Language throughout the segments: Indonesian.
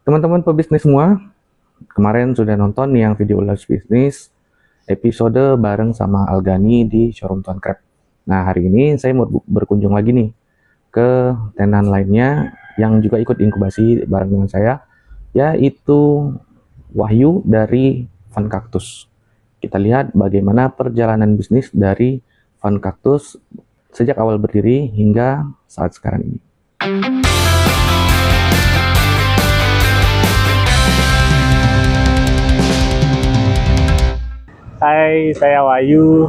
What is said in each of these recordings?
Teman-teman pebisnis semua, kemarin sudah nonton yang video Ulas Bisnis episode bareng sama Algani di showroom Tuan Crab. Nah, hari ini saya mau berkunjung lagi nih ke tenan lainnya yang juga ikut inkubasi bareng dengan saya, yaitu Wahyu dari Fun Cactus. Kita lihat bagaimana perjalanan bisnis dari Fun Cactus sejak awal berdiri hingga saat sekarang ini. Hai, saya Wahyu,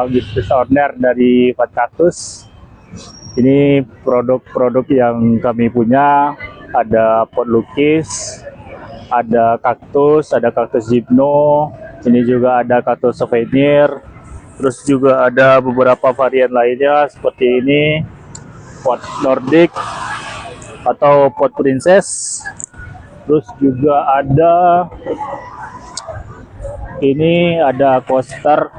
bisnis owner dari Fun Cactus. Ini produk-produk yang kami punya, ada pot lukis, ada kaktus gipno, ini juga ada kaktus souvenir, terus juga ada beberapa varian lainnya seperti ini, pot Nordic atau pot princess, terus juga ada ini ada coaster.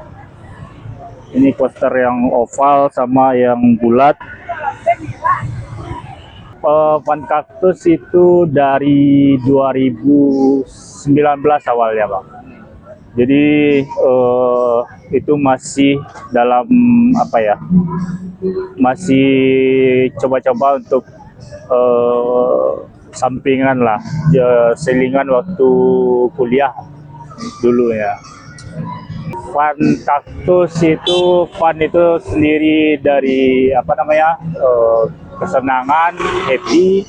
Ini coaster yang oval sama yang bulat. Fun Cactus itu dari 2019 awalnya, Bang. Jadi itu masih dalam masih coba-coba untuk sampingan lah, selingan waktu kuliah dulu ya. Fun Cactus itu sendiri dari kesenangan, happy.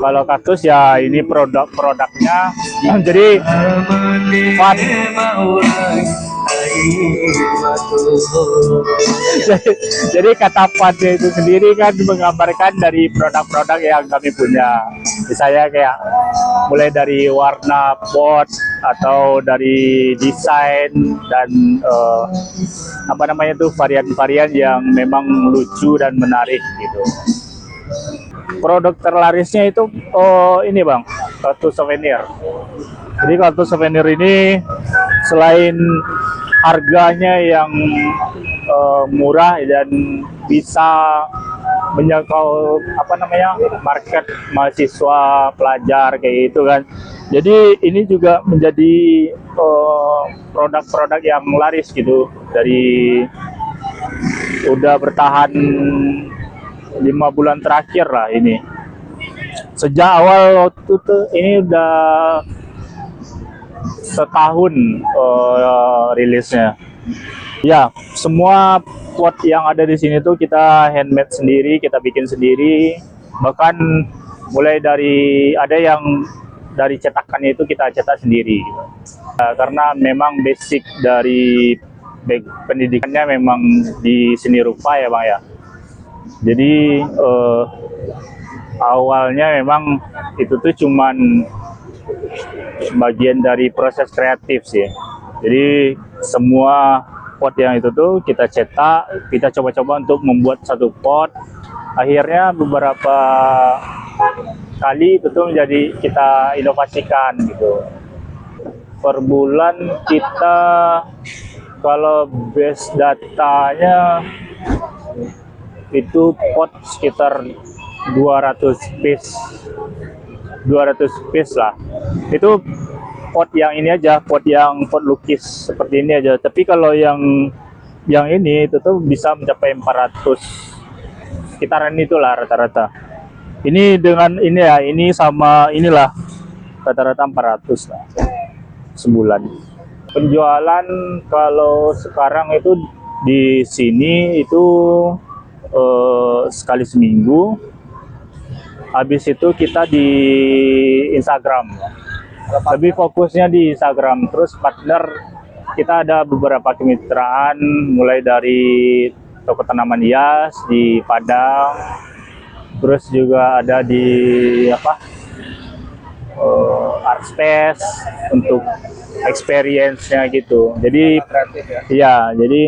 Kalau kaktus ya ini produk-produknya. Jadi fun. Jadi kata funnya itu sendiri kan menggambarkan dari produk-produk yang kami punya. Misalnya kayak mulai dari warna pot atau dari desain dan varian-varian yang memang lucu dan menarik gitu. Produk terlarisnya itu ini, Bang, kartu souvenir. Jadi kartu souvenir ini selain harganya yang murah dan bisa menjangkau market mahasiswa, pelajar kayak gitu kan. Jadi ini juga menjadi produk-produk yang laris gitu. Dari udah bertahan 5 bulan terakhir lah ini. Sejak awal waktu itu ini udah setahun rilisnya. Ya, semua pot yang ada di sini tuh kita handmade sendiri, kita bikin sendiri. Bahkan mulai dari ada yang dari cetakannya itu kita cetak sendiri. Karena memang basic dari pendidikannya memang di seni rupa ya, Bang ya. Jadi awalnya memang itu tuh cuman bagian dari proses kreatif sih. Jadi semua pot yang itu tuh kita cetak, kita coba-coba untuk membuat satu pot. Akhirnya beberapa kali itu tuh menjadi kita inovasikan gitu. Per bulan kita kalau base datanya itu pot sekitar 200 piece lah. Itu pot yang ini aja, pot lukis seperti ini aja. Tapi kalau yang ini itu tuh bisa mencapai 400, sekitaran itulah rata-rata. Ini dengan ini ya, ini sama inilah rata-rata 400 lah sebulan. Penjualan kalau sekarang itu di sini itu sekali seminggu. Habis itu kita di Instagram. Lebih fokusnya di Instagram. Terus partner kita ada beberapa kemitraan, mulai dari toko tanaman hias di Padang, terus juga ada di art space untuk experience-nya gitu. Jadi jadi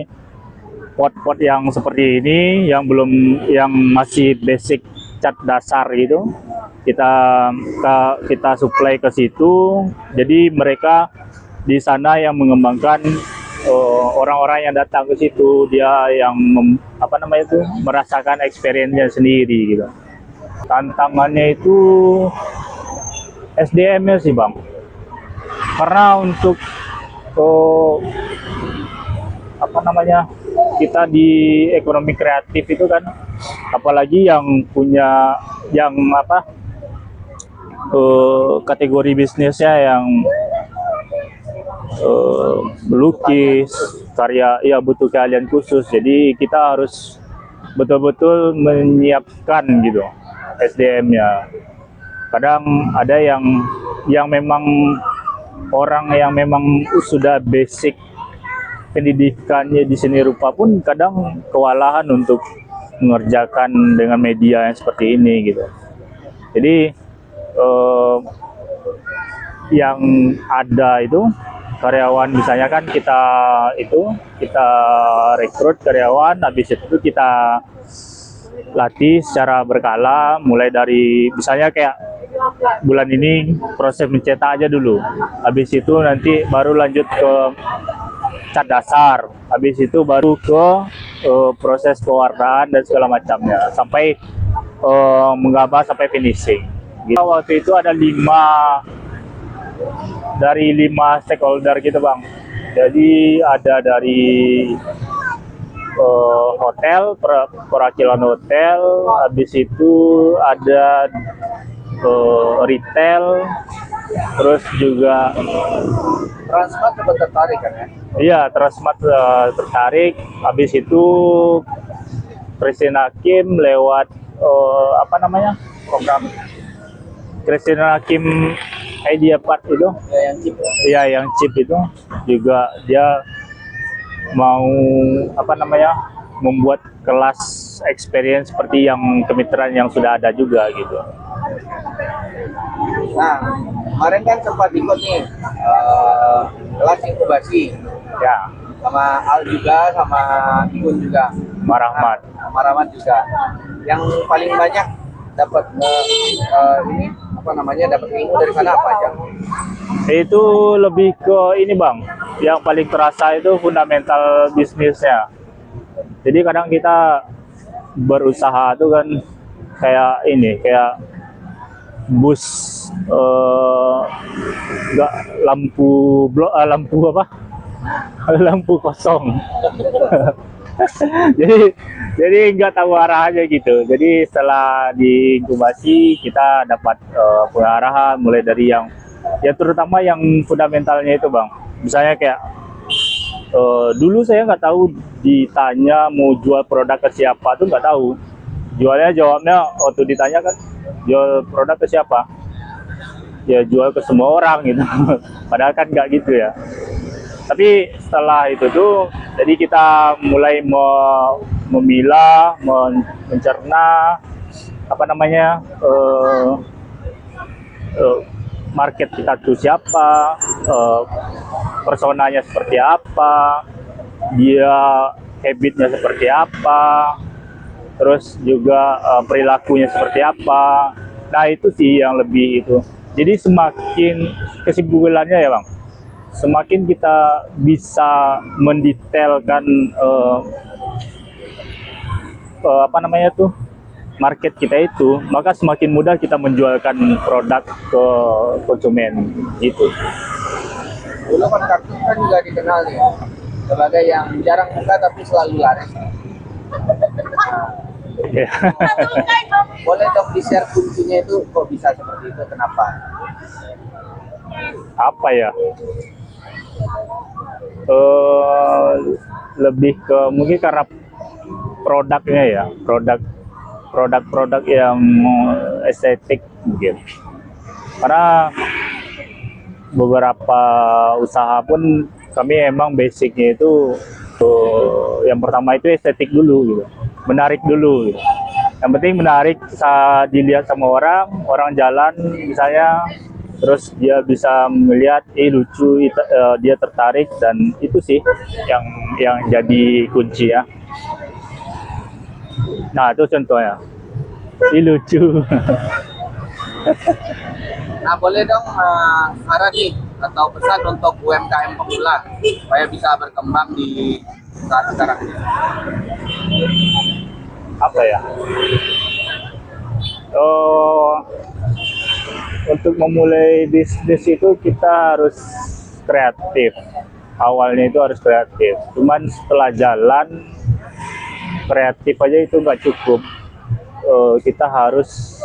pot-pot yang seperti ini yang masih basic cat dasar gitu, kita supply ke situ. Jadi mereka di sana yang mengembangkan orang-orang yang datang ke situ, dia yang merasakan experience-nya sendiri gitu. Tantangannya itu SDM-nya sih Bang, karena untuk apa namanya, kita di ekonomi kreatif itu kan, apalagi yang punya yang apa, kategori bisnisnya yang melukis karya, ya butuh keahlian khusus. Jadi kita harus betul-betul menyiapkan gitu SDM-nya. Kadang ada yang memang orang yang memang sudah basic pendidikannya di seni rupa pun kadang kewalahan untuk mengerjakan dengan media yang seperti ini gitu. Jadi yang ada itu karyawan, misalnya kan kita rekrut karyawan, habis itu kita latih secara berkala, mulai dari misalnya kayak bulan ini proses mencetak aja dulu, habis itu nanti baru lanjut ke cat dasar, habis itu baru ke proses pewarnaan dan segala macamnya sampai menggambar sampai finishing. Waktu itu ada 5 stakeholder gitu Bang. Jadi ada dari hotel, perwakilan hotel, habis itu ada retail, terus juga Transmart juga tertarik kan ya? Iya, Transmart tertarik. Habis itu Christine Hakim lewat apa namanya, program Christine Hakim Idea Part itu, Ya, yang chip. iya yang chip itu juga dia mau apa namanya, membuat kelas experience seperti yang kemitraan yang sudah ada juga gitu. Nah, kemarin kan sempat ikut nih kelas inkubasi Ya, sama Al juga, sama Igun juga, Marahmat. sama Rahmat juga. Yang paling banyak dapat ini apa namanya, dapat ilmu dari sana apa aja? Itu lebih ke ini Bang, yang paling terasa itu fundamental bisnisnya. Jadi kadang kita berusaha tuh kan kayak ini, kayak bus nggak lampu apa lampu kosong. jadi nggak tahu arah aja gitu. Jadi setelah diinkubasi kita dapat pengarahan mulai dari yang ya terutama yang fundamentalnya itu Bang. Misalnya kayak dulu saya nggak tahu, ditanya mau jual produk ke siapa tuh nggak tahu. Jawabnya waktu ditanya kan, jual produk ke siapa? Ya jual ke semua orang gitu. Padahal kan nggak gitu ya. Tapi setelah itu tuh, jadi kita mulai memilah, mencerna apa namanya, market kita tuh siapa, personanya seperti apa, dia habitnya seperti apa, terus juga perilakunya seperti apa. Nah itu sih yang lebih itu. Jadi semakin kesimpulannya ya Bang, semakin kita bisa mendetailkan apa namanya tuh market kita itu, maka semakin mudah kita menjualkan produk ke konsumen gitu. Dulu kan kartun kan juga dikenal nih sebagai yang jarang buka tapi selalu laris. Ya. Boleh dong di-share kuncinya itu kok bisa seperti itu, kenapa? Apa ya? Lebih ke mungkin karena produknya ya, produk yang estetik mungkin. Karena beberapa usaha pun kami emang basicnya itu yang pertama itu estetik dulu gitu, menarik dulu gitu. Yang penting menarik, bisa dilihat sama orang jalan misalnya, terus dia bisa melihat lucu, dia tertarik, dan itu sih yang jadi kunci ya. Nah itu contohnya, lucu. Nah boleh dong saran nih atau pesan untuk UMKM pemula supaya bisa berkembang di saat sekarang ini. Apa ya? untuk memulai bisnis itu kita harus kreatif. Awalnya itu harus kreatif. Cuman setelah jalan, kreatif aja itu nggak cukup. Kita harus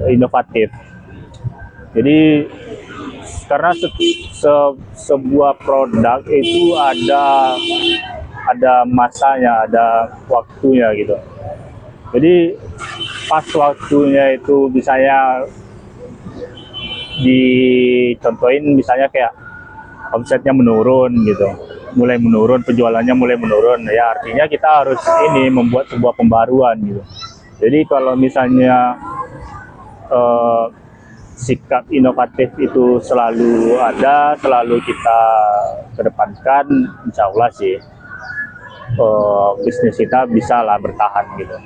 inovatif. Jadi karena sebuah produk itu ada masanya, ada waktunya gitu. Jadi pas waktunya itu misalnya dicontohin misalnya kayak omsetnya menurun gitu, mulai menurun, penjualannya mulai menurun, ya artinya kita harus membuat sebuah pembaruan gitu. Jadi kalau misalnya sikap inovatif itu selalu ada, selalu kita kedepankan, insya Allah sih bisnis kita bisa lah bertahan gitu.